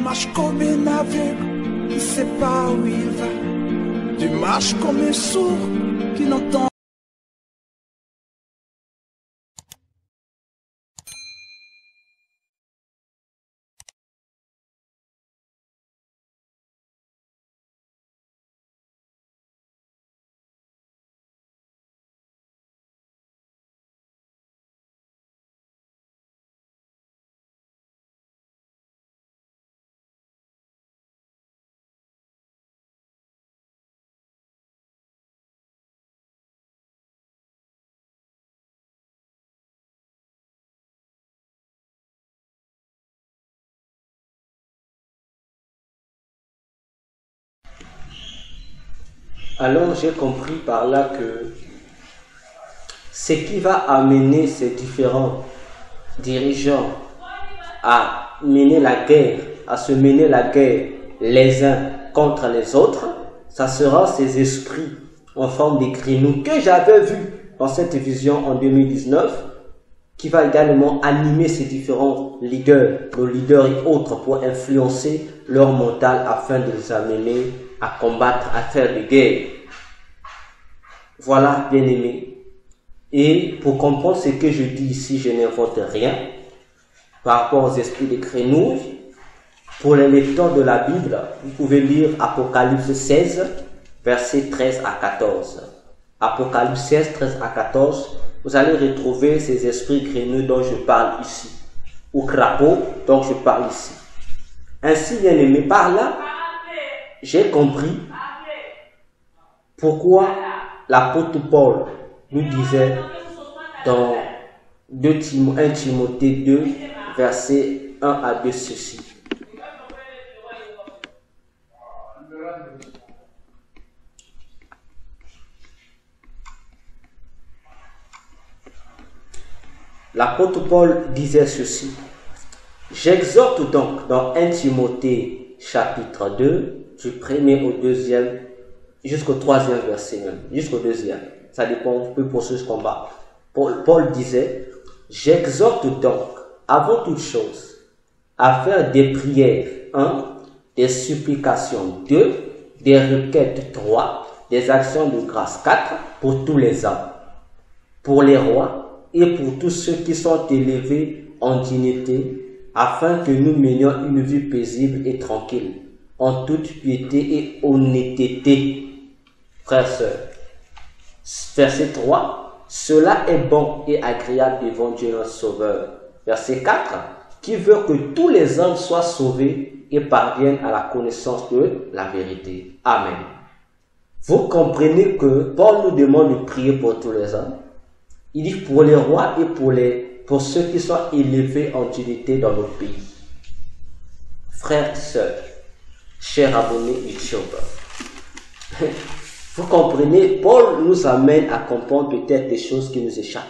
marches comme un aveugle qui ne sait pas où il va. Tu marches comme un sourd qui n'entend. Alors j'ai compris par là que ce qui va amener ces différents dirigeants à mener la guerre, à se mener la guerre les uns contre les autres, ça sera ces esprits en forme de créneaux que j'avais vu dans cette vision en 2019, qui va également animer ces différents leaders, nos leaders et autres, pour influencer leur mental afin de les amener à combattre, à faire des guerres. Voilà, bien aimé. Et pour comprendre ce que je dis ici, je n'invente rien par rapport aux esprits de grenouilles. Pour les lecteurs de la Bible, vous pouvez lire Apocalypse 16, versets 13 à 14. Apocalypse 16, 13 à 14, vous allez retrouver ces esprits grenouilles dont je parle ici, ou crapauds dont je parle ici. Ainsi, bien aimé, par là, j'ai compris pourquoi l'apôtre Paul nous disait dans 1 Timothée 2, versets 1 à 2 ceci. L'apôtre Paul disait ceci. J'exhorte donc dans 1 Timothée chapitre 2, du 1er au 2e, jusqu'au 3e verset même, jusqu'au 2e. Ça dépend, on peut poursuivre ce combat. Paul disait, j'exhorte donc, avant toute chose, à faire des prières, 1, des supplications, 2, des requêtes, 3, des actions de grâce, 4, pour tous les hommes, pour les rois et pour tous ceux qui sont élevés en dignité, afin que nous menions une vie paisible et tranquille, en toute piété et honnêteté. Frères, sœurs. Verset 3. Cela est bon et agréable devant Dieu notre Sauveur. Verset 4. Qui veut que tous les hommes soient sauvés et parviennent à la connaissance de la vérité. Amen. Vous comprenez que Paul nous demande de prier pour tous les hommes. Il dit pour les rois et pour ceux qui sont élevés en dignité dans notre pays. Frères, sœurs, chers abonnés YouTube. Vous comprenez, Paul nous amène à comprendre peut-être des choses qui nous échappent.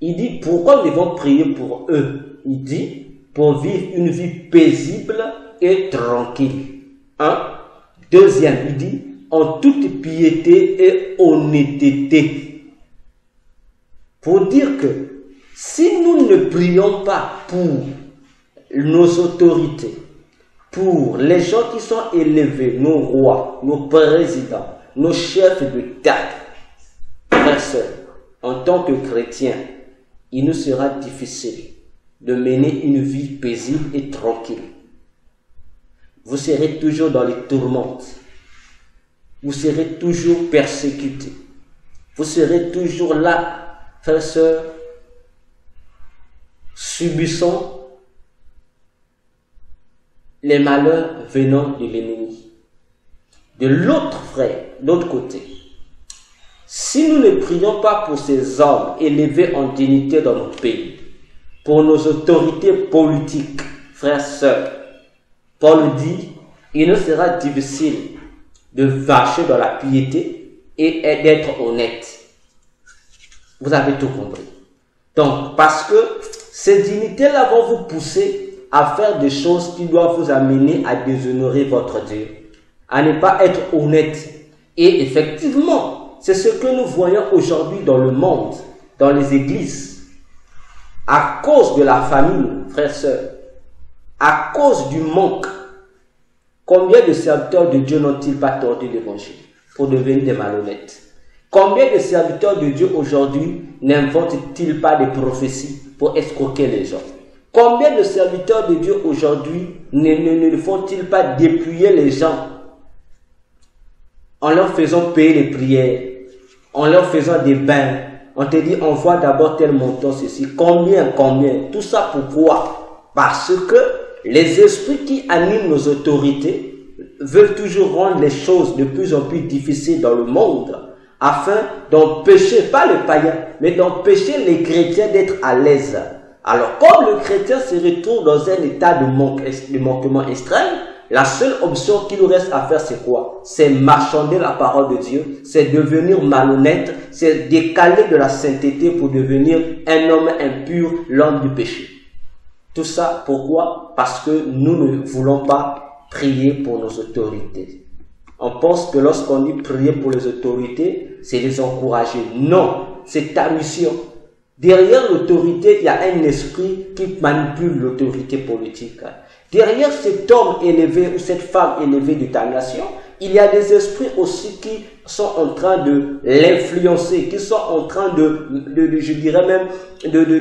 Il dit pourquoi nous devons prier pour eux. Il dit pour vivre une vie paisible et tranquille. 1. Deuxième, il dit en toute piété et honnêteté. Pour dire que si nous ne prions pas pour nos autorités, pour les gens qui sont élevés, nos rois, nos présidents, nos chefs d'État, frères, sœurs, en tant que chrétiens, il nous sera difficile de mener une vie paisible et tranquille. Vous serez toujours dans les tourmentes. Vous serez toujours persécutés. Vous serez toujours là, frères, sœurs, subissant les malheurs venant de l'ennemi. De l'autre frère, de l'autre côté, si nous ne prions pas pour ces hommes élevés en dignité dans notre pays, pour nos autorités politiques, frères, sœurs, Paul dit, il nous sera difficile de marcher dans la piété et d'être honnête. Vous avez tout compris. Donc, parce que ces dignités-là vont vous pousser à faire des choses qui doivent vous amener à déshonorer votre Dieu, à ne pas être honnête. Et effectivement, c'est ce que nous voyons aujourd'hui dans le monde, dans les églises. À cause de la famine, frères, sœurs, À cause du manque, combien de serviteurs de Dieu n'ont-ils pas tordu l'évangile pour devenir des malhonnêtes? Combien de serviteurs de Dieu aujourd'hui n'inventent-ils pas des prophéties pour escroquer les gens? Combien de serviteurs de Dieu aujourd'hui ne font-ils pas dépouiller les gens en leur faisant payer les prières, en leur faisant des bains? On te dit, envoie d'abord tel montant, ceci. Combien? Tout ça pourquoi? Parce que les esprits qui animent nos autorités veulent toujours rendre les choses de plus en plus difficiles dans le monde, afin d'empêcher, pas les païens, mais d'empêcher les chrétiens d'être à l'aise. Alors, comme le chrétien se retrouve dans un état de manquement extrême, la seule option qu'il nous reste à faire, c'est quoi? C'est marchander la parole de Dieu, c'est devenir malhonnête, c'est décaler de la sainteté pour devenir un homme impur, l'homme du péché. Tout ça, pourquoi? Parce que nous ne voulons pas prier pour nos autorités. On pense que lorsqu'on dit prier pour les autorités, c'est les encourager. Non, c'est ta mission. Derrière l'autorité, il y a un esprit qui manipule l'autorité politique. Derrière cet homme élevé ou cette femme élevée de ta nation, il y a des esprits aussi qui sont en train de l'influencer, qui sont en train je dirais même,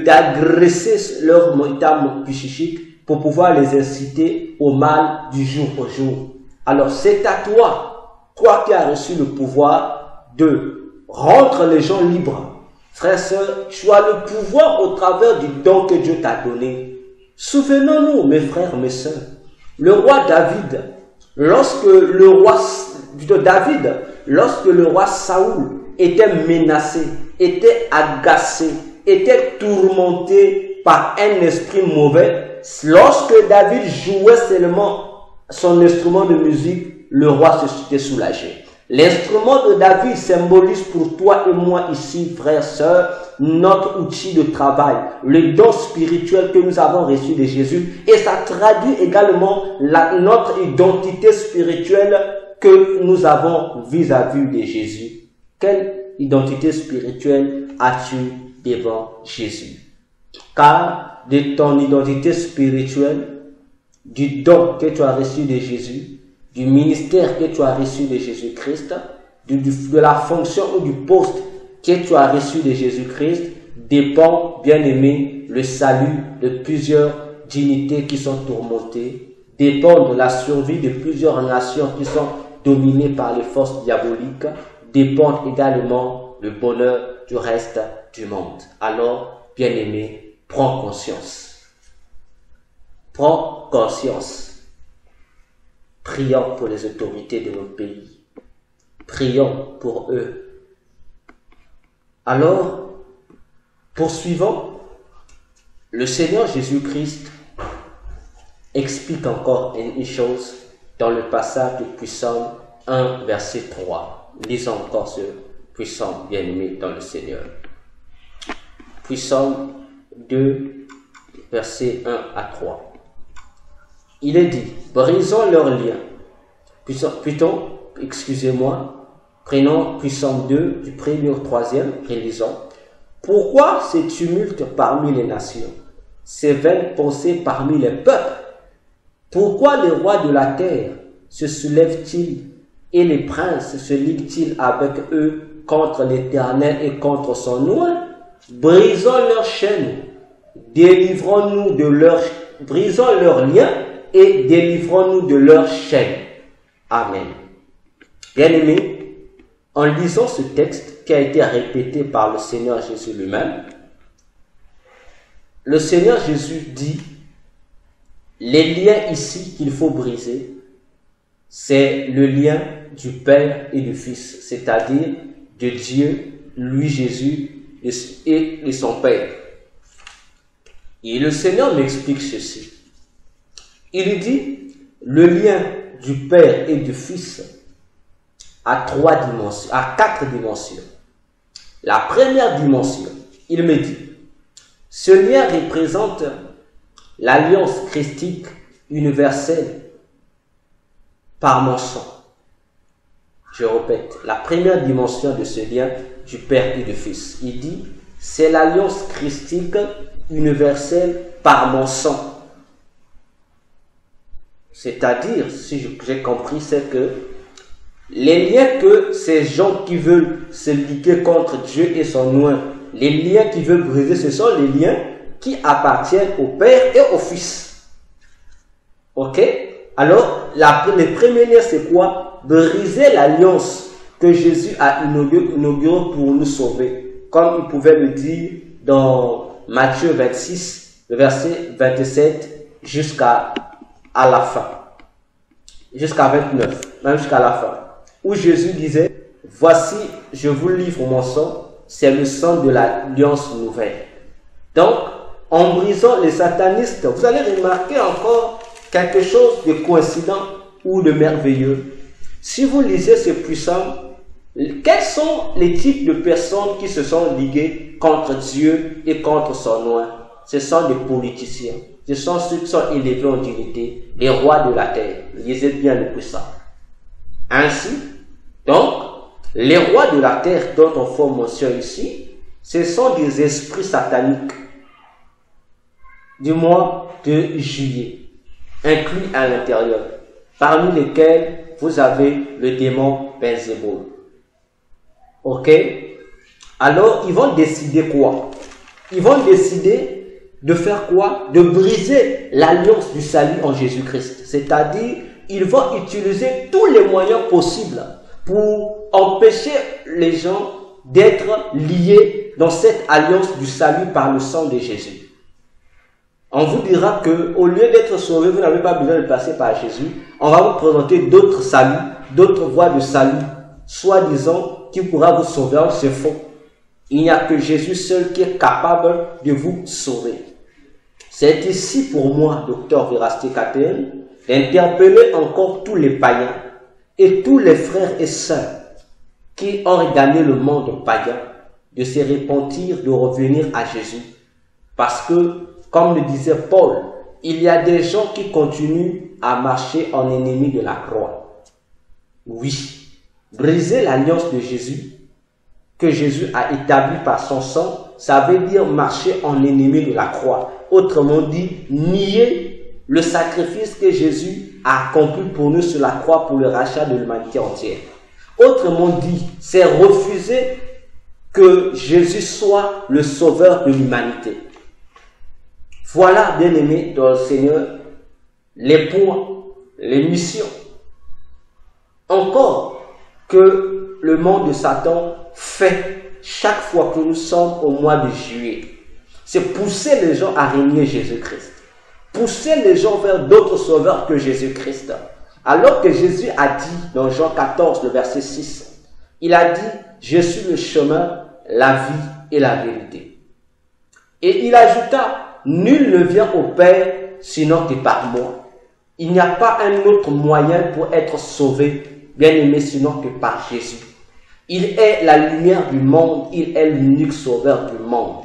d'agresser leur état psychique pour pouvoir les inciter au mal du jour au jour. Alors c'est à toi qui as reçu le pouvoir de rendre les gens libres. Frères, sœurs, tu as le pouvoir au travers du don que Dieu t'a donné. Souvenons-nous, mes frères, mes sœurs, le roi David, lorsque le roi Saoul était menacé, était agacé, était tourmenté par un esprit mauvais, lorsque David jouait seulement son instrument de musique, le roi s'était soulagé. L'instrument de David symbolise pour toi et moi ici, frères, sœurs, notre outil de travail, le don spirituel que nous avons reçu de Jésus, et ça traduit également notre identité spirituelle que nous avons vis-à-vis de Jésus. Quelle identité spirituelle as-tu devant Jésus? Car de ton identité spirituelle, du don que tu as reçu de Jésus, du ministère que tu as reçu de Jésus-Christ, de la fonction ou du poste que tu as reçu de Jésus-Christ, dépend, bien aimé, le salut de plusieurs dignités qui sont tourmentées, dépend de la survie de plusieurs nations qui sont dominées par les forces diaboliques, dépend également le bonheur du reste du monde. Alors, bien aimé, prends conscience. Prends conscience. Prions pour les autorités de notre pays. Prions pour eux. Alors, poursuivons. Le Seigneur Jésus-Christ explique encore une chose dans le passage de Psaume 1, verset 3. Lisons encore ce Psaume bien-aimé dans le Seigneur. Psaume 2, verset 1 à 3. Il est dit, brisons leurs liens. Prenons Psaume 2, du premier au troisième, relisons. Pourquoi ces tumultes parmi les nations, ces vaines pensées parmi les peuples? Pourquoi les rois de la terre se soulèvent-ils et les princes se liguent-ils avec eux contre l'Éternel et contre son nom? Brisons leurs chaînes, brisons leurs liens et délivrons-nous de leurs chaînes. Amen. Bien-aimés, en lisant ce texte qui a été répété par le Seigneur Jésus lui-même, le Seigneur Jésus dit, les liens ici qu'il faut briser, c'est le lien du Père et du Fils, c'est-à-dire de Dieu, lui Jésus et de son Père. Et le Seigneur m'explique ceci. Il dit, le lien du Père et du Fils a quatre dimensions. La première dimension, il me dit, ce lien représente l'alliance christique universelle par mon sang. Je répète, la première dimension de ce lien du Père et du Fils. Il dit, c'est l'alliance christique universelle par mon sang. C'est-à-dire, si j'ai compris, c'est que les liens que ces gens qui veulent se liguer contre Dieu et son nom, les liens qu'ils veulent briser, ce sont les liens qui appartiennent au Père et au Fils. Ok? Alors, le premier lien, c'est quoi? Briser l'alliance que Jésus a inaugurée pour nous sauver. Comme il pouvait le dire dans Matthieu 26, le verset 27 jusqu'à la fin. Jusqu'à 29, même jusqu'à la fin. Où Jésus disait, voici, je vous livre mon sang, c'est le sang de l'alliance nouvelle. Donc, en brisant les satanistes, vous allez remarquer encore quelque chose de coïncident ou de merveilleux. Si vous lisez ce puissant, quels sont les types de personnes qui se sont liguées contre Dieu et contre son nom? Ce sont des politiciens. Ce sont ceux qui sont élevés en dignité, les rois de la terre. Lisez bien le puissant. Ainsi, donc, les rois de la terre dont on fait mention ici, ce sont des esprits sataniques du mois de juillet, inclus à l'intérieur, parmi lesquels vous avez le démon Belzéboul. Ok? Alors, ils vont décider quoi? Ils vont décider de faire quoi? De briser l'alliance du salut en Jésus-Christ. C'est-à-dire, ils vont utiliser tous les moyens possibles pour empêcher les gens d'être liés dans cette alliance du salut par le sang de Jésus. On vous dira que au lieu d'être sauvé, vous n'avez pas besoin de passer par Jésus. On va vous présenter d'autres saluts, d'autres voies de salut, soi-disant qui pourra vous sauver. C'est faux. Il n'y a que Jésus seul qui est capable de vous sauver. C'est ici pour moi, docteur Vérasté KTM, d'interpeller encore tous les païens et tous les frères et sœurs qui ont gagné le monde païen de se repentir, de revenir à Jésus. Parce que, comme le disait Paul, il y a des gens qui continuent à marcher en ennemi de la croix. Oui, briser l'alliance de Jésus, que Jésus a établi par son sang, ça veut dire marcher en ennemi de la croix. Autrement dit, nier le sacrifice que Jésus a accompli pour nous sur la croix pour le rachat de l'humanité entière. Autrement dit, c'est refuser que Jésus soit le sauveur de l'humanité. Voilà, bien aimés dans le Seigneur, les points, les missions. Encore que le monde de Satan fait chaque fois que nous sommes au mois de juillet. C'est pousser les gens à régner Jésus-Christ. Pousser les gens vers d'autres sauveurs que Jésus-Christ. Alors que Jésus a dit dans Jean 14, le verset 6, il a dit, je suis le chemin, la vie et la vérité. Et il ajouta, nul ne vient au Père sinon que par moi. Il n'y a pas un autre moyen pour être sauvé, bien aimé, sinon que par Jésus. Il est la lumière du monde, il est l'unique sauveur du monde.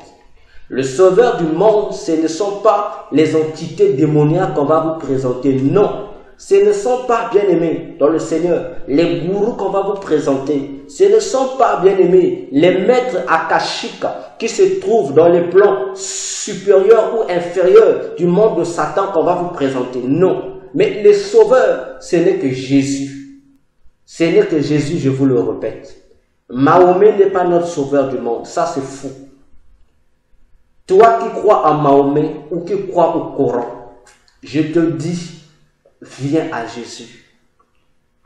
Le sauveur du monde, ce ne sont pas les entités démoniaques qu'on va vous présenter, non. Ce ne sont pas, bien aimés, dans le Seigneur, les gourous qu'on va vous présenter. Ce ne sont pas, bien aimés, les maîtres akashiques qui se trouvent dans les plans supérieurs ou inférieurs du monde de Satan qu'on va vous présenter. Non. Mais les sauveurs, ce n'est que Jésus. Ce n'est que Jésus, je vous le répète. Mahomet n'est pas notre sauveur du monde. Ça, c'est fou. Toi qui crois en Mahomet ou qui crois au Coran, je te dis, viens à Jésus.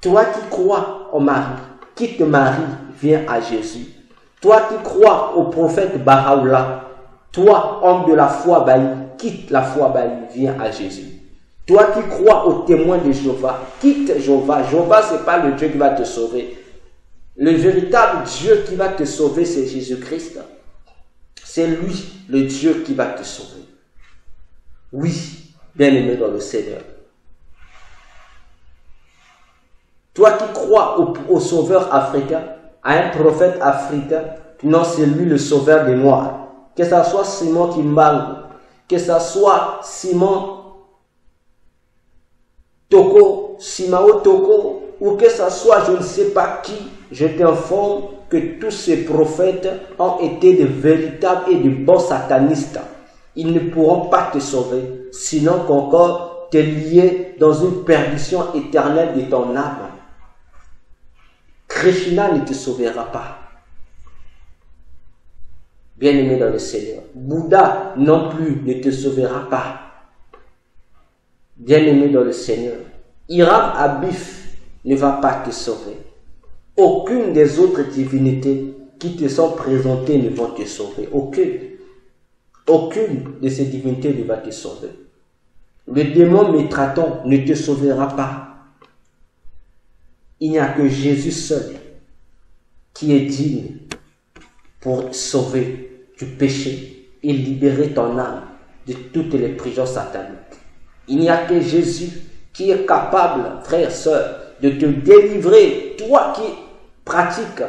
Toi qui crois au mari, qui te marie, viens à Jésus. Toi qui crois au prophète Baha'u'llah, toi, homme de la foi Baï, quitte la foi Baï, viens à Jésus. Toi qui crois aux témoins de Jéhovah, quitte Jéhovah. Jéhovah, ce n'est pas le Dieu qui va te sauver. Le véritable Dieu qui va te sauver, c'est Jésus-Christ. C'est lui, le Dieu qui va te sauver. Oui, bien-aimé dans le Seigneur. Toi qui crois au sauveur africain, à un prophète africain, non, c'est lui le sauveur des Noirs. Que ce soit Simon Kimbangu, que ce soit Simon Toko, Simao Toko, ou que ce soit je ne sais pas qui, je t'informe que tous ces prophètes ont été de véritables et de bons satanistes. Ils ne pourront pas te sauver, sinon qu'encore te lier dans une perdition éternelle de ton âme. Krishna ne te sauvera pas. Bien-aimé dans le Seigneur, Bouddha non plus ne te sauvera pas. Bien-aimé dans le Seigneur, Hiram Abif ne va pas te sauver. Aucune des autres divinités qui te sont présentées ne vont te sauver. Aucune. Aucune de ces divinités ne va te sauver. Le démon Métraton ne te sauvera pas. Il n'y a que Jésus seul qui est digne pour sauver du péché et libérer ton âme de toutes les prisons sataniques. Il n'y a que Jésus qui est capable, frère, sœur, de te délivrer, toi qui pratiques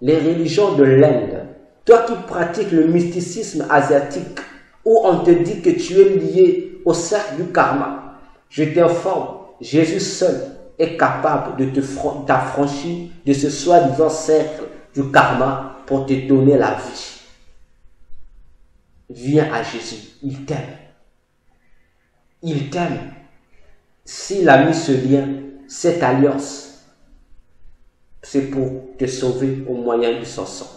les religions de l'Inde, toi qui pratiques le mysticisme asiatique, où on te dit que tu es lié au cercle du karma. Je t'informe, Jésus seul est capable de t'affranchir de ce soi-disant cercle du karma pour te donner la vie. Viens à Jésus, il t'aime. Il t'aime. S'il a mis ce lien, cette alliance, c'est pour te sauver au moyen de son sang.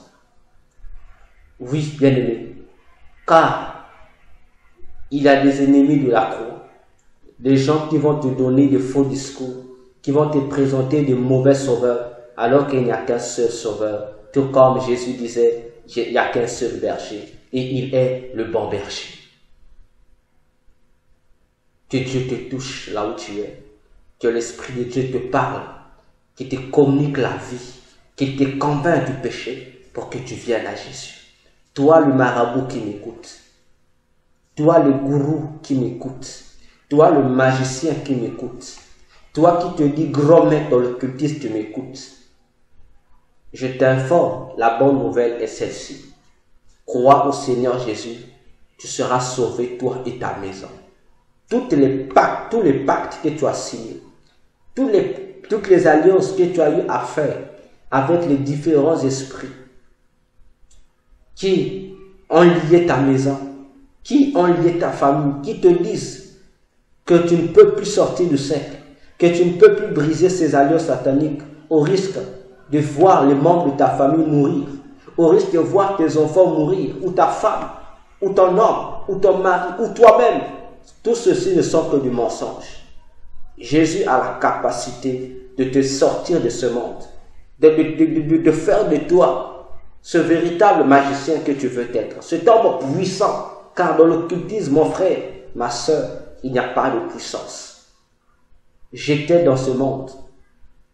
Oui, bien-aimé, car il y a des ennemis de la croix, des gens qui vont te donner de faux discours, qui vont te présenter de mauvais sauveurs, alors qu'il n'y a qu'un seul sauveur. Tout comme Jésus disait, il n'y a qu'un seul berger, et il est le bon berger. Que Dieu te touche là où tu es, que l'Esprit de Dieu te parle, qui te communique la vie, qui te convainc du péché pour que tu viennes à Jésus. Toi le marabout qui m'écoute, toi le gourou qui m'écoute, toi le magicien qui m'écoute, toi qui te dis gros maître dans le cultisme, tu m'écoutes. Je t'informe, la bonne nouvelle est celle-ci. Crois au Seigneur Jésus, tu seras sauvé, toi et ta maison. Tous les pactes que tu as signés, toutes les alliances que tu as eu à faire avec les différents esprits qui ont lié ta maison, qui ont lié ta famille, qui te disent que tu ne peux plus sortir du cercle, que tu ne peux plus briser ces alliances sataniques au risque de voir les membres de ta famille mourir, au risque de voir tes enfants mourir, ou ta femme, ou ton homme, ou ton mari, ou toi-même. Tout ceci ne sont que du mensonge. Jésus a la capacité de te sortir de ce monde, de faire de toi ce véritable magicien que tu veux être, cet homme puissant, car dans l'occultisme, mon frère, ma soeur, il n'y a pas de puissance. J'étais dans ce monde.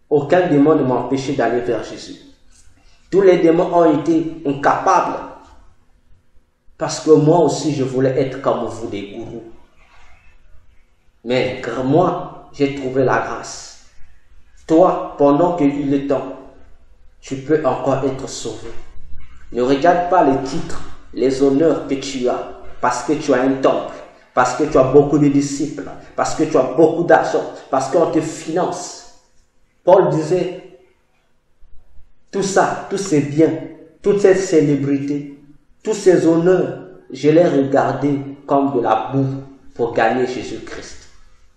Aucun démon ne m'a empêché d'aller vers Jésus. Tous les démons ont été incapables, parce que moi aussi je voulais être comme vous, des gourous. Mais moi, j'ai trouvé la grâce. Toi, pendant qu'il est temps, tu peux encore être sauvé. Ne regarde pas les titres, les honneurs que tu as, parce que tu as un temple, parce que tu as beaucoup de disciples, parce que tu as beaucoup d'argent, parce qu'on te finance. Paul disait, tout ça, tous ces biens, toute cette célébrité, tous ces honneurs, je les regardais comme de la boue pour gagner Jésus-Christ.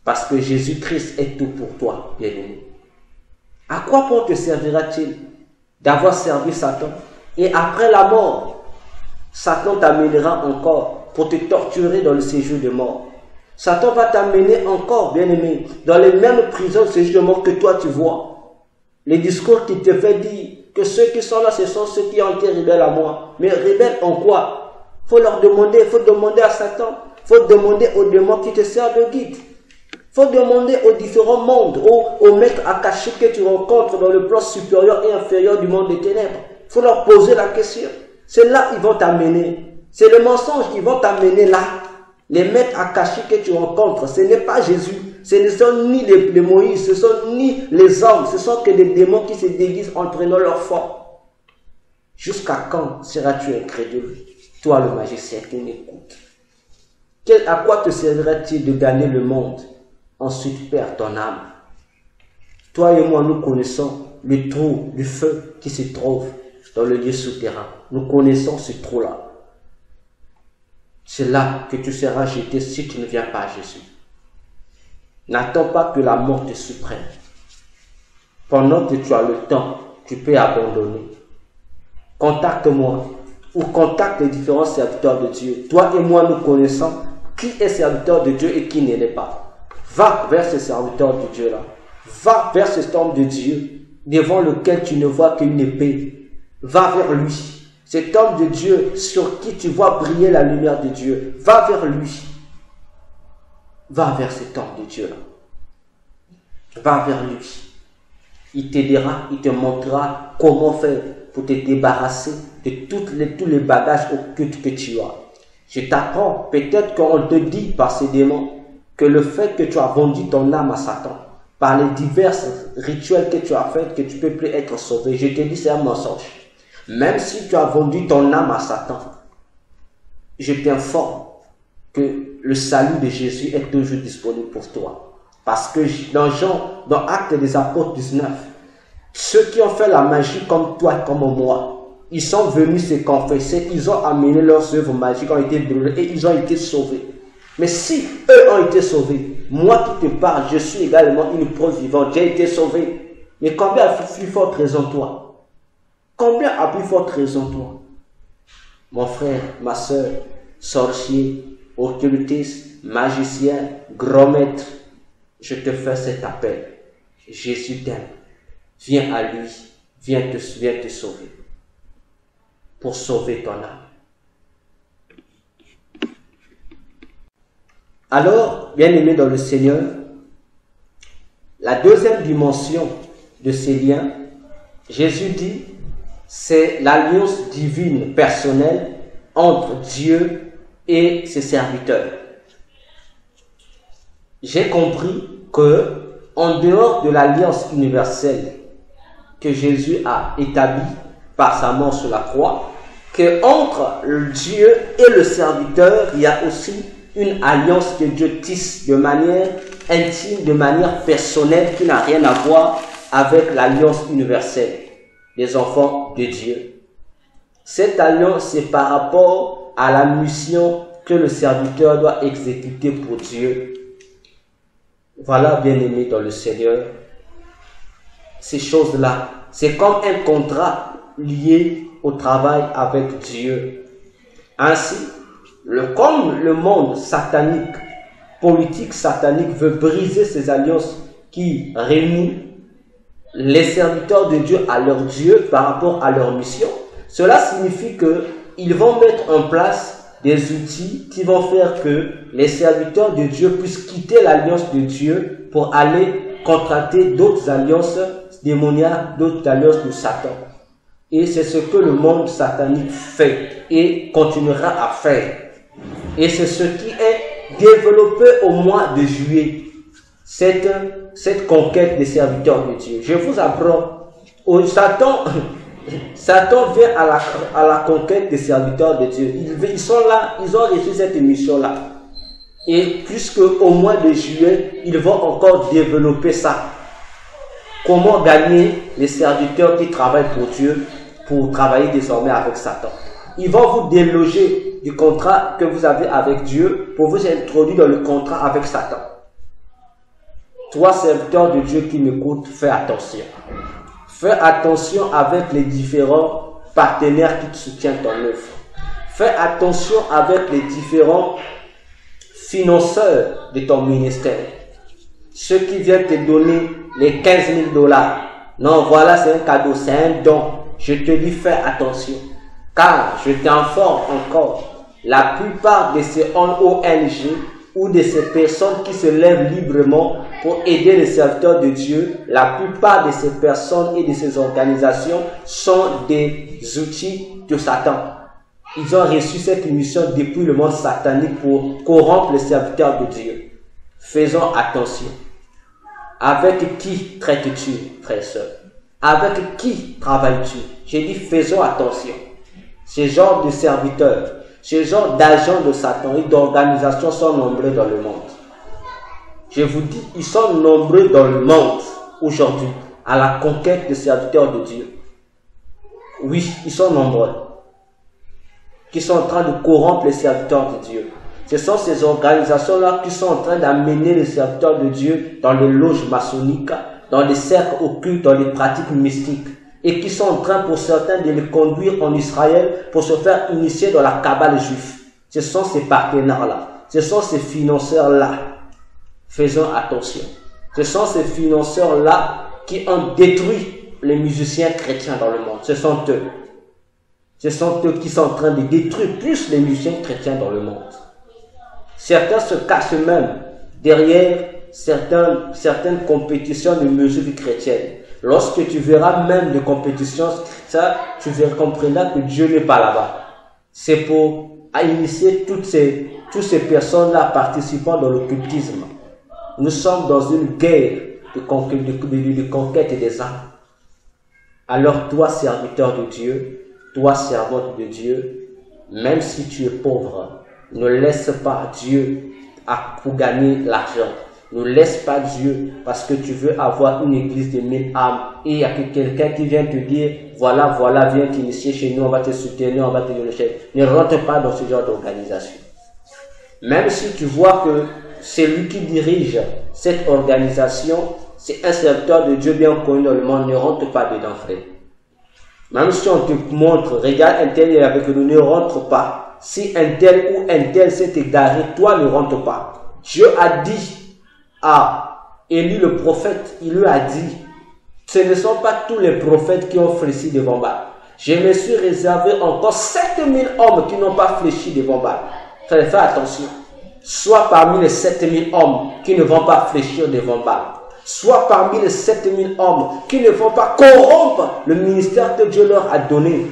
Parce que Jésus-Christ est tout pour toi, bien-aimé. À quoi bon te servira-t-il d'avoir servi Satan? Et après la mort, Satan t'amènera encore pour te torturer dans le séjour de mort. Satan va t'amener encore, bien-aimé, dans les mêmes prisons de séjour de mort que toi tu vois. Les discours qui te fait dire que ceux qui sont là, ce sont ceux qui ont été rebelles à moi. Mais rebelles en quoi? Faut leur demander, il faut demander à Satan, il faut demander aux démons qui te servent de guide. Il faut demander aux différents mondes, aux maîtres akashiques que tu rencontres dans le plan supérieur et inférieur du monde des ténèbres. Il faut leur poser la question. C'est là qu'ils vont t'amener. C'est le mensonge qui vont t'amener là. Les maîtres akashiques que tu rencontres, ce n'est pas Jésus. Ce ne sont ni les Moïse, ce sont ni les hommes. Ce sont que des démons qui se déguisent en prenant leur forme. Jusqu'à quand seras-tu incrédule, toi le magicien qui m'écoute? À quoi te servira-t-il de gagner le monde? Ensuite, perds ton âme. Toi et moi, nous connaissons le trou du feu qui se trouve dans le lieu souterrain. Nous connaissons ce trou-là. C'est là que tu seras jeté si tu ne viens pas à Jésus. N'attends pas que la mort te surprenne. Pendant que tu as le temps, tu peux abandonner. Contacte-moi ou contacte les différents serviteurs de Dieu. Toi et moi, nous connaissons qui est serviteur de Dieu et qui ne l'est pas. Va vers ce serviteur de Dieu-là. Va vers cet homme de Dieu devant lequel tu ne vois qu'une épée. Va vers lui. Cet homme de Dieu sur qui tu vois briller la lumière de Dieu. Va vers lui. Va vers cet homme de Dieu-là. Va vers lui. Il t'aidera, il te montrera comment faire pour te débarrasser de tous les bagages occultes que tu as. Je t'apprends, peut-être qu'on te dit par ces démons que le fait que tu as vendu ton âme à Satan, par les divers rituels que tu as fait, que tu ne peux plus être sauvé. Je te dis, c'est un mensonge. Même si tu as vendu ton âme à Satan, je t'informe que le salut de Jésus est toujours disponible pour toi. Parce que dans Actes des Apôtres 19, ceux qui ont fait la magie comme toi et comme moi, ils sont venus se confesser, ils ont amené leurs œuvres magiques, ont été brûlées et ils ont été sauvés. Mais si eux ont été sauvés, moi qui te parle, je suis également une preuve vivante, j'ai été sauvé. Mais combien a plus forte raison toi? Combien a plus forte raison toi? Mon frère, ma soeur, sorcier, occultiste, magicien, grand maître, je te fais cet appel. Jésus t'aime. Viens à lui. Viens te sauver. Pour sauver ton âme. Alors, bien-aimés dans le Seigneur, la deuxième dimension de ces liens, Jésus dit, c'est l'alliance divine personnelle entre Dieu et ses serviteurs. J'ai compris que, en dehors de l'alliance universelle que Jésus a établie par sa mort sur la croix, que entre Dieu et le serviteur, il y a aussi une alliance que Dieu tisse de manière intime, de manière personnelle, qui n'a rien à voir avec l'alliance universelle des enfants de Dieu. Cette alliance, c'est par rapport à la mission que le serviteur doit exécuter pour Dieu. Voilà, bien-aimés dans le Seigneur, ces choses-là, c'est comme un contrat lié au travail avec Dieu. Ainsi, comme le monde satanique, politique satanique veut briser ces alliances qui réunissent les serviteurs de Dieu à leur Dieu par rapport à leur mission, cela signifie qu'ils vont mettre en place des outils qui vont faire que les serviteurs de Dieu puissent quitter l'alliance de Dieu pour aller contracter d'autres alliances démoniaques, d'autres alliances de Satan. Et c'est ce que le monde satanique fait et continuera à faire. Et c'est ce qui est développé au mois de juillet, cette conquête des serviteurs de Dieu. Je vous apprends, Satan vient à la conquête des serviteurs de Dieu. Ils sont là, ils ont reçu cette mission-là. Et puisque au mois de juillet, ils vont encore développer ça. Comment gagner les serviteurs qui travaillent pour Dieu pour travailler désormais avec Satan. Ils vont vous déloger du contrat que vous avez avec Dieu pour vous introduire dans le contrat avec Satan. Toi, serviteur de Dieu qui m'écoute, fais attention. Fais attention avec les différents partenaires qui te soutiennent ton œuvre. Fais attention avec les différents financeurs de ton ministère. Ceux qui viennent te donner les 15 000 $. Non, voilà, c'est un cadeau, c'est un don. Je te dis, fais attention. Car, je t'informe encore, la plupart de ces ONG ou de ces personnes qui se lèvent librement pour aider les serviteurs de Dieu, la plupart de ces personnes et de ces organisations sont des outils de Satan. Ils ont reçu cette mission depuis le monde satanique pour corrompre les serviteurs de Dieu. Faisons attention. Avec qui traites-tu, frère et soeur? Avec qui travailles-tu? J'ai dit, faisons attention. Ces genres de serviteurs, ces genres d'agents de Satan et d'organisations sont nombreux dans le monde. Je vous dis, ils sont nombreux dans le monde aujourd'hui à la conquête des serviteurs de Dieu. Oui, ils sont nombreux qui sont en train de corrompre les serviteurs de Dieu. Ce sont ces organisations-là qui sont en train d'amener les serviteurs de Dieu dans les loges maçonniques, dans les cercles occultes, dans les pratiques mystiques, et qui sont en train pour certains de les conduire en Israël pour se faire initier dans la cabale juive. Ce sont ces partenaires-là, ce sont ces financeurs-là. Faisons attention. Ce sont ces financeurs-là qui ont détruit les musiciens chrétiens dans le monde. Ce sont eux. Ce sont eux qui sont en train de détruire plus les musiciens chrétiens dans le monde. Certains se cachent même derrière certaines compétitions de musique chrétienne. Lorsque tu verras même des compétitions, ça, tu comprendras que Dieu n'est pas là-bas. C'est pour initier toutes ces personnes-là participant dans l'occultisme. Nous sommes dans une guerre de conquête des âmes. Alors toi, serviteur de Dieu, toi, servante de Dieu, même si tu es pauvre, ne laisse pas Dieu pour gagner l'argent. Ne laisse pas Dieu parce que tu veux avoir une église de 1000 âmes et il y a quelqu'un qui vient te dire voilà, viens t'initier chez nous, on va te soutenir, on va te donner le chèque. Ne rentre pas dans ce genre d'organisation. Même si tu vois que c'est lui qui dirige cette organisation, c'est un serviteur de Dieu bien connu dans le monde, ne rentre pas dedans, frère. Même si on te montre, regarde un tel est avec nous, ne rentre pas. Si un tel ou un tel s'est égaré, toi ne rentre pas. Dieu a dit à Élie le prophète, il lui a dit, ce ne sont pas tous les prophètes qui ont fléchi devant Baal. Je me suis réservé encore 7000 hommes qui n'ont pas fléchi devant Baal. Fais attention. Soit parmi les 7000 hommes qui ne vont pas fléchir devant Baal. Soit parmi les 7000 hommes qui ne vont pas corrompre le ministère que Dieu leur a donné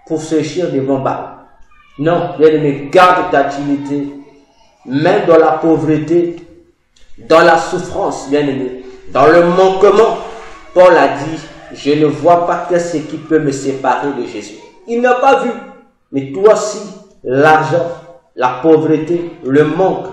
pour fléchir devant Baal. Non, bien-aimé, garde ta dignité. Même dans la pauvreté, dans la souffrance, bien-aimé, dans le manquement, Paul a dit, je ne vois pas qu'est-ce qui peut me séparer de Jésus. Il n'a pas vu. Mais toi aussi, l'argent, la pauvreté, le manque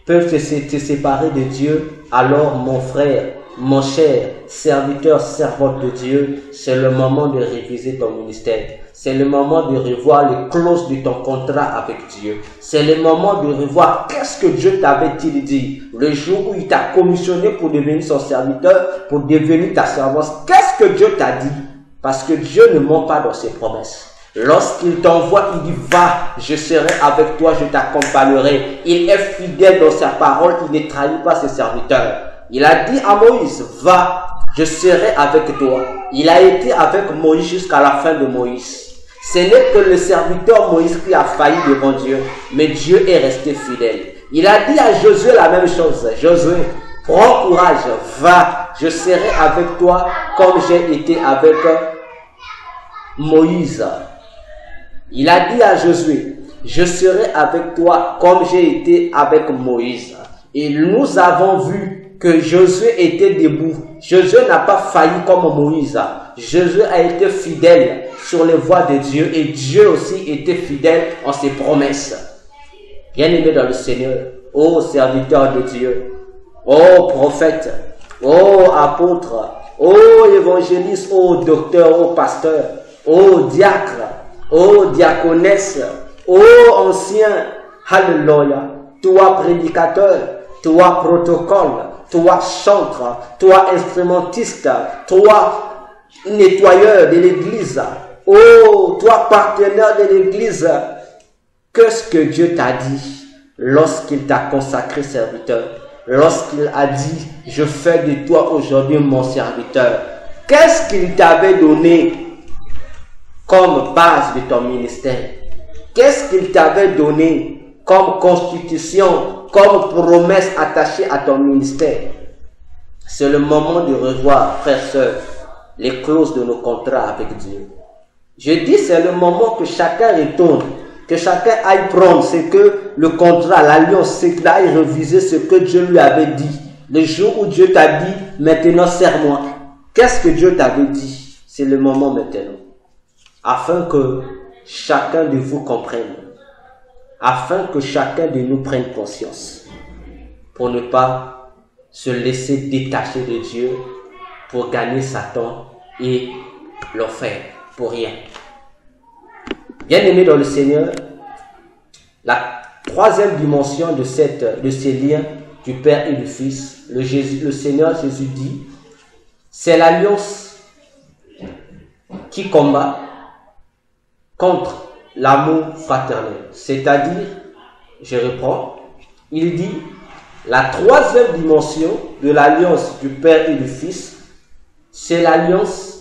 peuvent te séparer de Dieu. Alors mon frère, mon cher serviteur, servante de Dieu, c'est le moment de réviser ton ministère. C'est le moment de revoir les clauses de ton contrat avec Dieu. C'est le moment de revoir qu'est-ce que Dieu t'avait-il dit le jour où il t'a commissionné pour devenir son serviteur, pour devenir ta servante. Qu'est-ce que Dieu t'a dit? Parce que Dieu ne ment pas dans ses promesses. Lorsqu'il t'envoie, il dit, va, je serai avec toi, je t'accompagnerai. Il est fidèle dans sa parole, il ne trahit pas ses serviteurs. Il a dit à Moïse, va, je serai avec toi. Il a été avec Moïse jusqu'à la fin de Moïse. Ce n'est que le serviteur Moïse qui a failli devant Dieu, mais Dieu est resté fidèle. Il a dit à Josué la même chose. Josué, prends courage, va, je serai avec toi comme j'ai été avec Moïse. Il a dit à Josué, je serai avec toi comme j'ai été avec Moïse. Et nous avons vu que Josué était debout. Josué n'a pas failli comme Moïse. Josué a été fidèle sur les voies de Dieu et Dieu aussi était fidèle en ses promesses. Bien-aimé dans le Seigneur, ô serviteur de Dieu, ô prophète, ô apôtre, ô évangéliste, ô docteur, ô pasteur, ô diacre, ô diaconesse, ô ancien, alléluia, toi prédicateur, toi protocole, toi chantre, toi instrumentiste, toi nettoyeur de l'église, oh, toi partenaire de l'église, qu'est-ce que Dieu t'a dit lorsqu'il t'a consacré serviteur, lorsqu'il a dit, je fais de toi aujourd'hui mon serviteur, qu'est-ce qu'il t'avait donné comme base de ton ministère? Qu'est-ce qu'il t'avait donné comme constitution, comme promesse attachée à ton ministère? C'est le moment de revoir, frères, sœurs, les clauses de nos contrats avec Dieu. Je dis, c'est le moment que chacun retourne, que chacun aille prendre ce que le contrat, l'alliance, c'est qu'il aille reviser ce que Dieu lui avait dit. Le jour où Dieu t'a dit, maintenant serre-moi. Qu'est-ce que Dieu t'avait dit? C'est le moment maintenant. Afin que chacun de vous comprenne, afin que chacun de nous prenne conscience, pour ne pas se laisser détacher de Dieu, pour gagner Satan et l'enfer, pour rien. Bien-aimés dans le Seigneur, la troisième dimension de ces liens du Père et du Fils, le Seigneur Jésus dit, c'est l'alliance qui combat contre l'amour fraternel. C'est-à-dire, je reprends, il dit, la troisième dimension de l'alliance du Père et du Fils, c'est l'alliance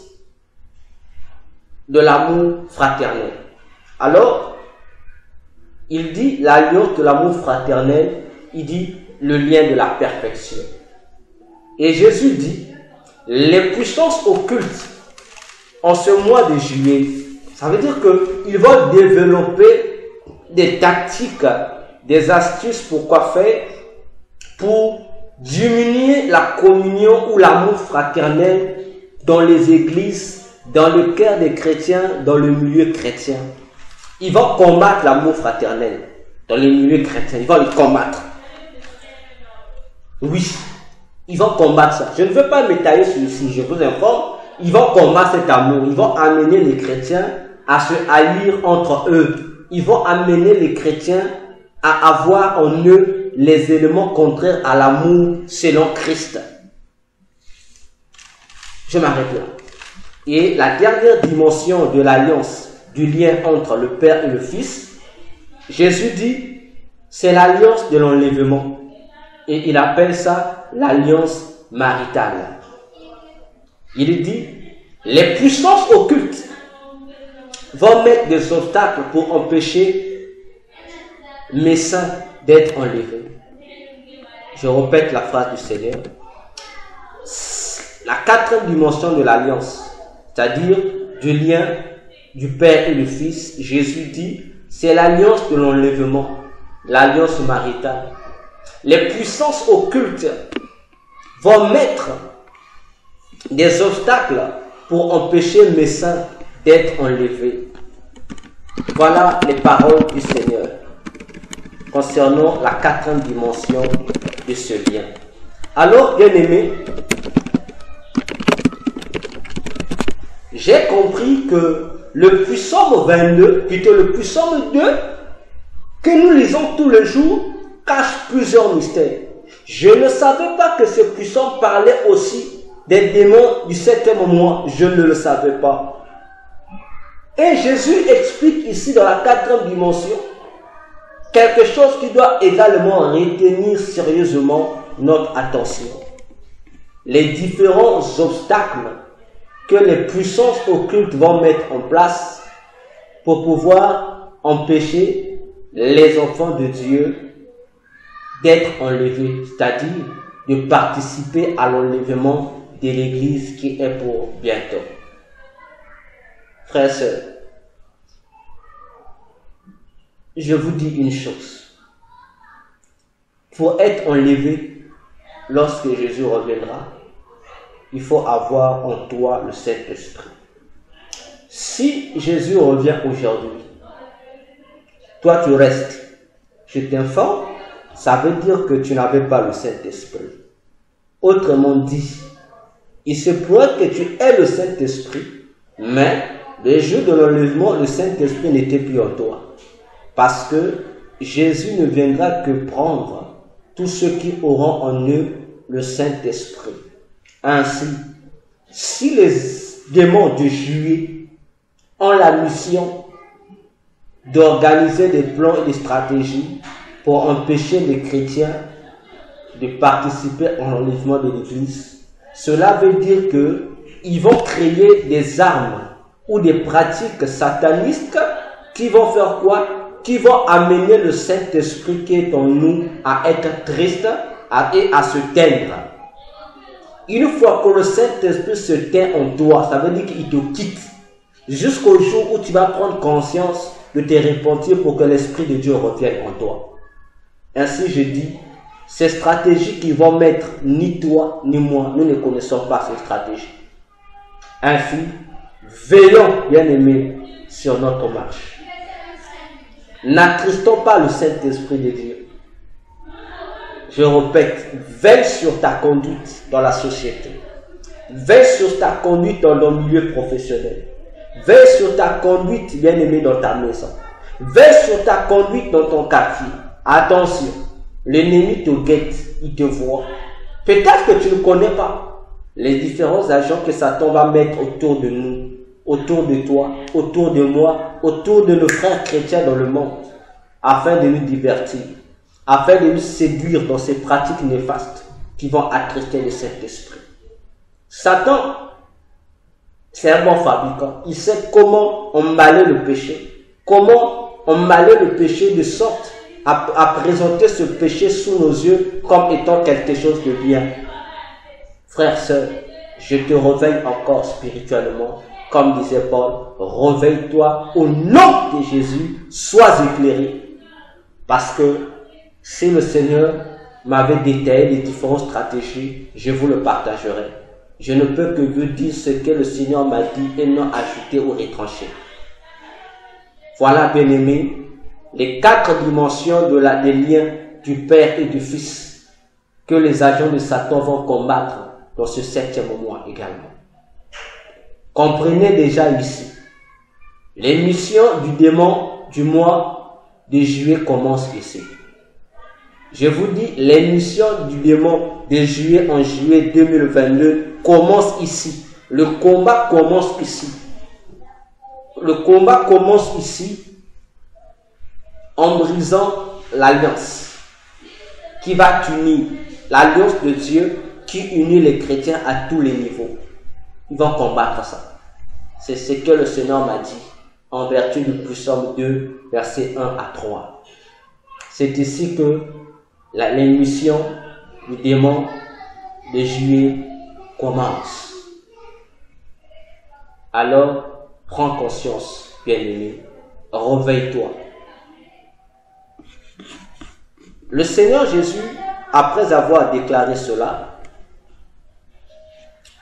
de l'amour fraternel. Alors, il dit l'alliance de l'amour fraternel, il dit le lien de la perfection. Et Jésus dit, les puissances occultes en ce mois de juillet, ça veut dire qu'ils vont développer des tactiques, des astuces pour quoi faire, pour diminuer la communion ou l'amour fraternel dans les églises, dans le cœur des chrétiens, dans le milieu chrétien. Ils vont combattre l'amour fraternel dans les milieux chrétiens. Ils vont le combattre. Oui, ils vont combattre ça. Je ne veux pas m'étaler sur ceci, je vous informe. Ils vont combattre cet amour. Ils vont amener les chrétiens à se haïr entre eux. Ils vont amener les chrétiens à avoir en eux les éléments contraires à l'amour selon Christ. Je m'arrête là. Et la dernière dimension de l'alliance, du lien entre le Père et le Fils, Jésus dit, c'est l'alliance de l'enlèvement. Et il appelle ça l'alliance maritale. Il dit, les puissances occultes vont mettre des obstacles pour empêcher mes saints d'être enlevés. Je répète la phrase du Seigneur. La quatrième dimension de l'alliance, c'est-à-dire du lien du Père et du Fils, Jésus dit, c'est l'alliance de l'enlèvement, l'alliance maritale. Les puissances occultes vont mettre des obstacles pour empêcher mes saints d'être enlevés. Voilà les paroles du Seigneur concernant la quatrième dimension de ce lien. Alors, bien-aimés, j'ai compris que le psaume 22, plutôt le psaume 2, que nous lisons tous les jours, cache plusieurs mystères. Je ne savais pas que ce psaume parlait aussi des démons du 7e mois. Je ne le savais pas. Et Jésus explique ici dans la 4e dimension quelque chose qui doit également retenir sérieusement notre attention. Les différents obstacles que les puissances occultes vont mettre en place pour pouvoir empêcher les enfants de Dieu d'être enlevés, c'est-à-dire de participer à l'enlèvement de l'Église qui est pour bientôt. Frères et sœurs, je vous dis une chose. Pour être enlevé lorsque Jésus reviendra, il faut avoir en toi le Saint-Esprit. Si Jésus revient aujourd'hui, toi tu restes, je t'informe, ça veut dire que tu n'avais pas le Saint-Esprit. Autrement dit, il se pourrait que tu aies le Saint-Esprit, mais le jour de l'enlèvement, le Saint-Esprit n'était plus en toi. Parce que Jésus ne viendra que prendre tous ceux qui auront en eux le Saint-Esprit. Ainsi, si les démons de juillet ont la mission d'organiser des plans et des stratégies pour empêcher les chrétiens de participer à l'enlèvement de l'Église, cela veut dire qu'ils vont créer des armes ou des pratiques satanistes qui vont faire quoi? Qui vont amener le Saint-Esprit qui est en nous à être triste et à se teindre. Une fois que le Saint-Esprit se teint en toi, ça veut dire qu'il te quitte. Jusqu'au jour où tu vas prendre conscience de te repentir pour que l'Esprit de Dieu revienne en toi. Ainsi je dis, ces stratégies qu'ils vont mettre, ni toi ni moi, nous ne connaissons pas ces stratégies. Ainsi, veillons, bien-aimés, sur notre marche. N'attristons pas le Saint-Esprit de Dieu. Je répète, veille sur ta conduite dans la société. Veille sur ta conduite dans le milieu professionnel. Veille sur ta conduite, bien-aimé, dans ta maison. Veille sur ta conduite dans ton quartier. Attention, l'ennemi te guette, il te voit. Peut-être que tu ne connais pas les différents agents que Satan va mettre autour de nous, autour de toi, autour de moi, autour de nos frères chrétiens dans le monde, afin de nous divertir, afin de nous séduire dans ces pratiques néfastes qui vont attrister le Saint-Esprit. Satan, c'est un bon fabricant. Il sait comment emballer le péché, comment emballer le péché de sorte à présenter ce péché sous nos yeux comme étant quelque chose de bien. Frère, sœur, je te réveille encore spirituellement. Comme disait Paul, réveille-toi au nom de Jésus, sois éclairé. Parce que si le Seigneur m'avait détaillé les différentes stratégies, je vous le partagerai. Je ne peux que vous dire ce que le Seigneur m'a dit et non ajouter ou retrancher. Voilà, bien-aimés, les 4 dimensions des liens du Père et du Fils que les agents de Satan vont combattre dans ce 7e mois également. Comprenez déjà ici, les missions du démon du mois de juillet commencent ici. Je vous dis, les missions du démon de juillet en juillet 2022 commencent ici. Le combat commence ici. Le combat commence ici en brisant l'alliance qui va unir, l'alliance de Dieu qui unit les chrétiens à tous les niveaux. Ils vont combattre ça. C'est ce que le Seigneur m'a dit en vertu du Psaume 2, versets 1 à 3. C'est ici que l'émission du démon de juillet commence. Alors, prends conscience, bien-aimé, réveille-toi. Le Seigneur Jésus, après avoir déclaré cela,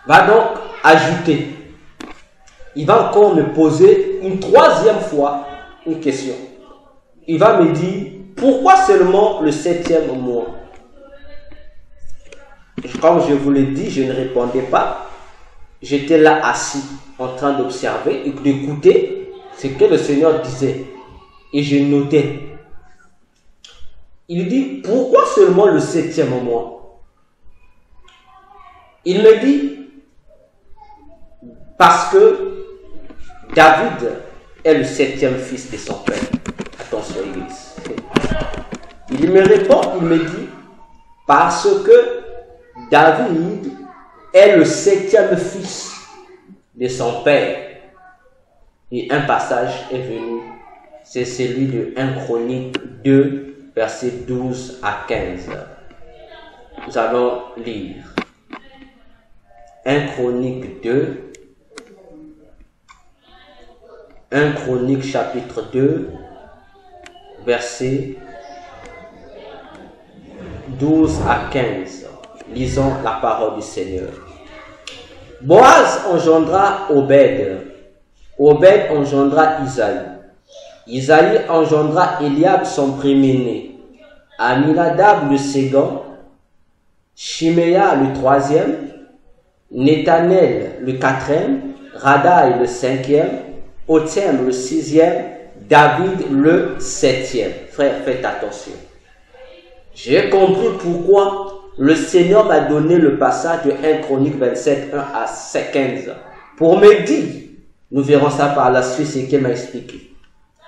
va donc ajouter. Il va encore me poser une 3e fois une question. Il va me dire, pourquoi seulement le 7e mois? Comme je vous l'ai dit, je ne répondais pas. J'étais là assis, en train d'observer et d'écouter ce que le Seigneur disait. Et je notais. Il dit, pourquoi seulement le 7e mois? Il me dit, parce que David est le 7e fils de son père. Attention, Église. Il me répond, il me dit, parce que David est le 7e fils de son père. Et un passage est venu, c'est celui de 1 Chronique 2, versets 12 à 15. Nous allons lire. 1 Chronique 2, 1 Chronique chapitre 2, versets 12 à 15. Lisons la parole du Seigneur. Boaz engendra Obed. Obed engendra Isaïe. Isaïe engendra Eliab son premier-né. Aminadab le second. Shiméa le 3e. Nethanel le 4e. Radaï le 5e. Othem le 6e. David le 7e. Frère, faites attention. J'ai compris pourquoi le Seigneur m'a donné le passage de 1 Chronique 27, 1 à 15. Pour me dire, nous verrons ça par la suite, ce qu'il m'a expliqué.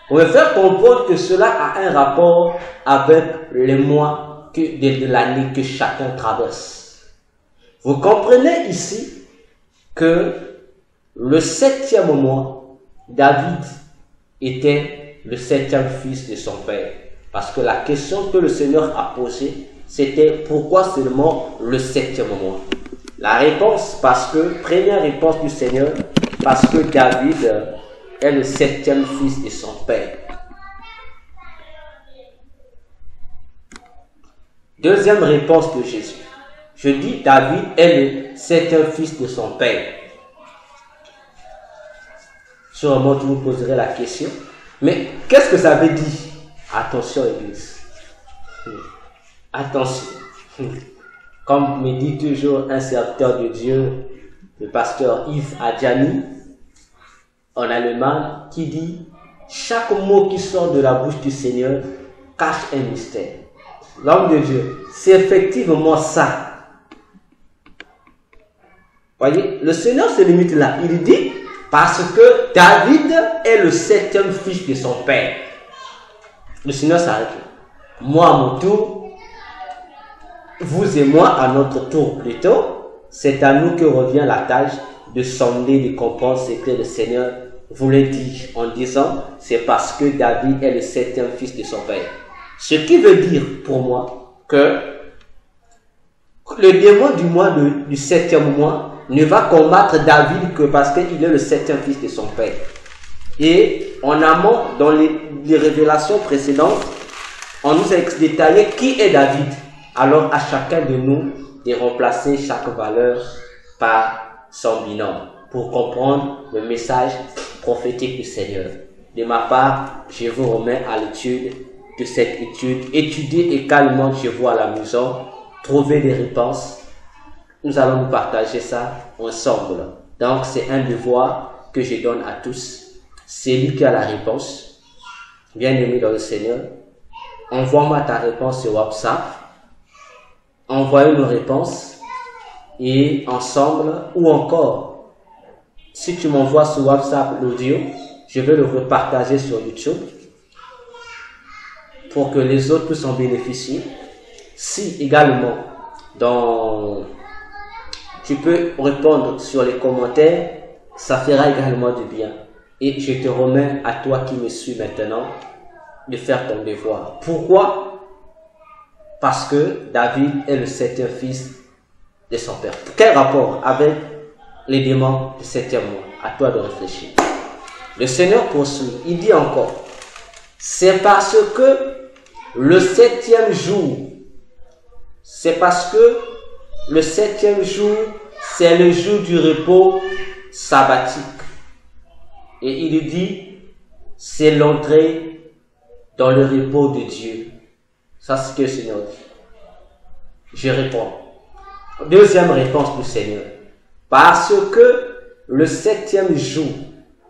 Pour me faire comprendre que cela a un rapport avec les mois de l'année que chacun traverse. Vous comprenez ici que le 7e mois, David était le 7e fils de son père. Parce que la question que le Seigneur a posée, c'était pourquoi seulement le 7e mois? La réponse, parce que, première réponse du Seigneur, parce que David est le 7e fils de son père. Deuxième réponse de Jésus. Je dis David est le 7e fils de son père. Sûrement, tu vous poserez la question. Mais qu'est-ce que ça veut dire? Attention, Église. Attention. Comme me dit toujours un serviteur de Dieu, le pasteur Yves Adjani, en Allemagne, qui dit: chaque mot qui sort de la bouche du Seigneur, cache un mystère. L'homme de Dieu, c'est effectivement ça. Voyez, le Seigneur se limite là. Il dit, parce que David est le 7e fils de son père. Le Seigneur s'arrête là. Moi à mon tour, vous et moi à notre tour plutôt, c'est à nous que revient la tâche de sonder, de comprendre ce que le Seigneur voulait dire en disant, c'est parce que David est le 7e fils de son père. Ce qui veut dire pour moi que le démon du mois du 7e mois ne va combattre David que parce qu'il est le 7e fils de son père. Et en amont, dans les révélations précédentes, on nous a détaillé qui est David. Alors à chacun de nous de remplacer chaque valeur par son binôme pour comprendre le message prophétique du Seigneur. De ma part, je vous remets à l'étude de cette étude. Étudiez également chez vous à la maison. Trouvez des réponses. Nous allons nous partager ça ensemble. Donc c'est un devoir que je donne à tous. C'est lui qui a la réponse. Bien-aimé dans le Seigneur, envoie-moi ta réponse sur WhatsApp. Envoyez une réponse et ensemble, ou encore, si tu m'envoies sur WhatsApp l'audio, je vais le repartager sur YouTube pour que les autres puissent en bénéficier. Si également, tu peux répondre sur les commentaires, ça fera également du bien. Et je te remets à toi qui me suis maintenant de faire ton devoir. Pourquoi? Parce que David est le 7e fils de son père. Quel rapport avec les démons du 7e mois? À toi de réfléchir. Le Seigneur poursuit. Il dit encore, c'est parce que le 7e jour, c'est parce que le 7e jour, c'est le jour du repos sabbatique. Et il dit, c'est l'entrée dans le repos de Dieu. Ça, c'est ce que le Seigneur dit. Je réponds. Deuxième réponse du Seigneur. Parce que le 7e jour,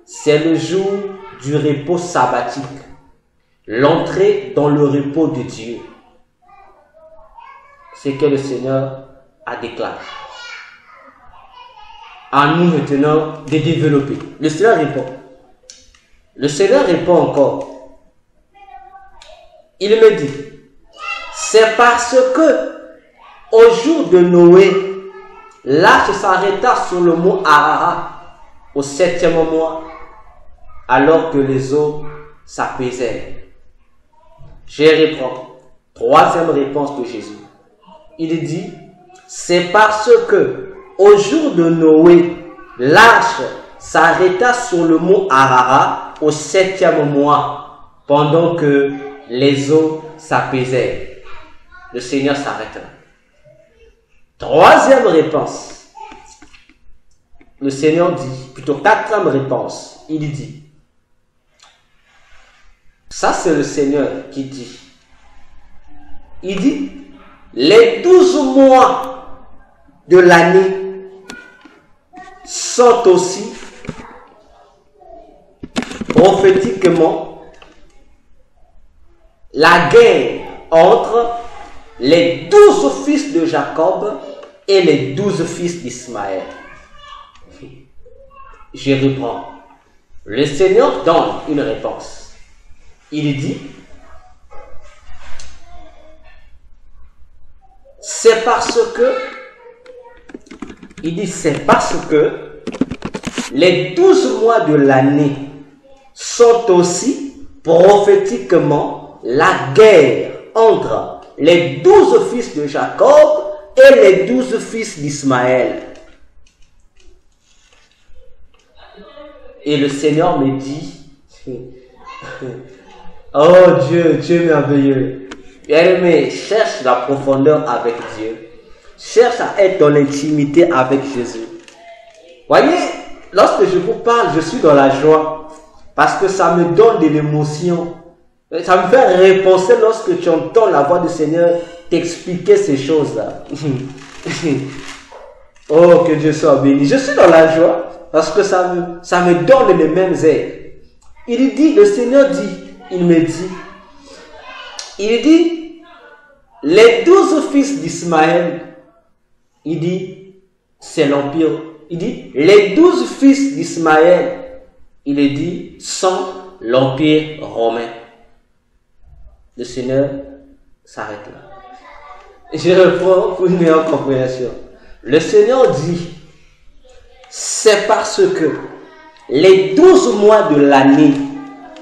c'est le jour du repos sabbatique. L'entrée dans le repos de Dieu. C'est que le Seigneur a déclaré. À nous maintenant de développer. Le Seigneur répond. Le Seigneur répond encore. Il me dit, c'est parce que au jour de Noé, l'arche s'arrêta sur le mont Ararat au 7e mois, alors que les eaux s'apaisaient. Je reprends. Troisième réponse de Jésus. Il dit, c'est parce que au jour de Noé, l'arche s'arrêta sur le mont Ararat au 7e mois, pendant que les eaux s'apaisaient. Le Seigneur s'arrête là. Troisième réponse. Le Seigneur dit, plutôt quatrième réponse, il dit, ça c'est le Seigneur qui dit, il dit, les 12 mois de l'année sont aussi prophétiquement la guerre entre les 12 fils de Jacob et les 12 fils d'Ismaël. Je reprends. Le Seigneur donne une réponse. Il dit, c'est parce que les 12 mois de l'année sont aussi prophétiquement la guerre entre les 12 fils de Jacob et les 12 fils d'Ismaël. Et le Seigneur me dit, oh Dieu merveilleux. Bien-aimé, cherche la profondeur avec Dieu. Cherche à être dans l'intimité avec Jésus. Voyez, lorsque je vous parle, je suis dans la joie. Parce que ça me donne de l'émotion. Ça me fait repenser lorsque tu entends la voix du Seigneur t'expliquer ces choses-là. Oh, que Dieu soit béni. Je suis dans la joie parce que ça me donne les mêmes ailes. Il dit, le Seigneur dit, il me dit, Il dit, les 12 fils d'Ismaël, il dit, c'est l'empire. Il dit, les 12 fils d'Ismaël, il est dit, sont l'empire romain. Le Seigneur s'arrête là. Je reprends pour une meilleure compréhension. Le Seigneur dit, c'est parce que les 12 mois de l'année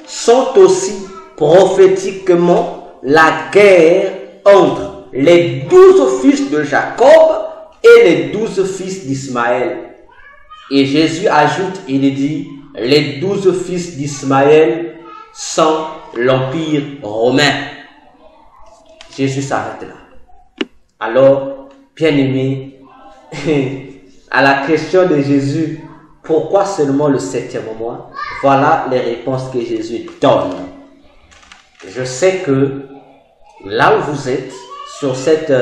sont aussi prophétiquement la guerre entre les 12 fils de Jacob et les 12 fils d'Ismaël. Et Jésus ajoute, il dit, les 12 fils d'Ismaël sont l'empire romain. Jésus s'arrête là. Alors, bien-aimé, à la question de Jésus, pourquoi seulement le 7e mois? Voilà les réponses que Jésus donne. Je sais que là où vous êtes, sur cette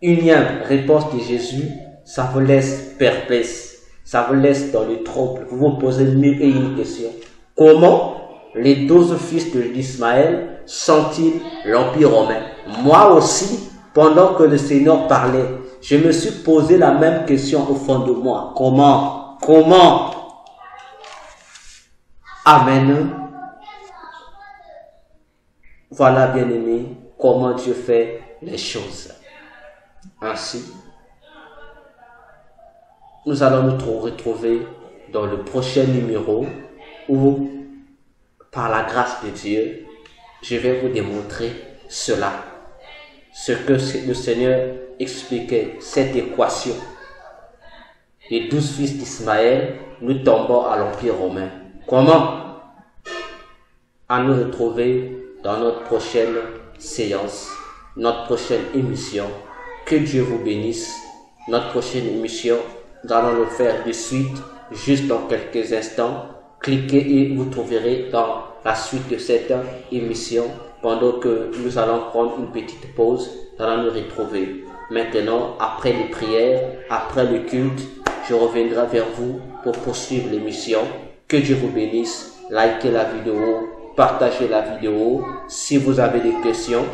unième réponse de Jésus, ça vous laisse perplexe, ça vous laisse dans le trouble. Vous vous posez mille et une questions. Comment les 12 fils d'Ismaël sont-ils l'empire romain? Moi aussi, pendant que le Seigneur parlait, je me suis posé la même question au fond de moi. Comment? Amen. Voilà, bien-aimé, comment Dieu fait les choses. Ainsi, nous allons nous retrouver dans le prochain numéro où, par la grâce de Dieu, je vais vous démontrer cela. Ce que le Seigneur expliquait, cette équation. Les 12 fils d'Ismaël, nous tombons à l'Empire romain. Comment? À nous retrouver dans notre prochaine séance, notre prochaine émission. Que Dieu vous bénisse. Notre prochaine émission, nous allons le faire de suite, juste dans quelques instants. Cliquez et vous trouverez dans la suite de cette émission. Pendant que nous allons prendre une petite pause, nous allons nous retrouver. Maintenant, après les prières, après le culte, je reviendrai vers vous pour poursuivre l'émission. Que Dieu vous bénisse. Likez la vidéo, partagez la vidéo. Si vous avez des questions,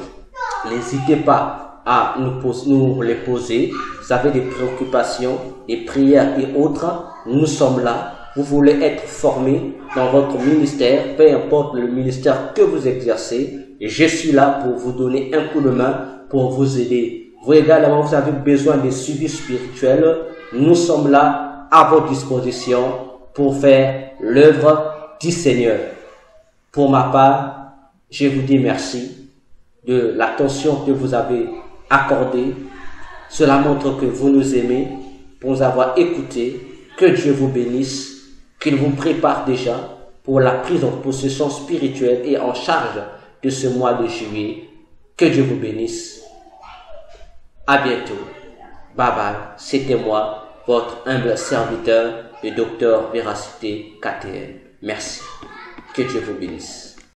n'hésitez pas à nous les poser. Vous avez des préoccupations, des prières et autres. Nous sommes là. Vous voulez être formé dans votre ministère, peu importe le ministère que vous exercez. Je suis là pour vous donner un coup de main, pour vous aider. Vous également, vous avez besoin de suivi spirituel. Nous sommes là à votre disposition pour faire l'œuvre du Seigneur. Pour ma part, je vous dis merci de l'attention que vous avez accordée. Cela montre que vous nous aimez, pour nous avoir écoutés. Que Dieu vous bénisse, qu'il vous prépare déjà pour la prise en possession spirituelle et en charge de ce mois de juillet. Que Dieu vous bénisse. À bientôt. Bye bye. C'était moi, votre humble serviteur, le docteur Véracité KTN. Merci. Que Dieu vous bénisse.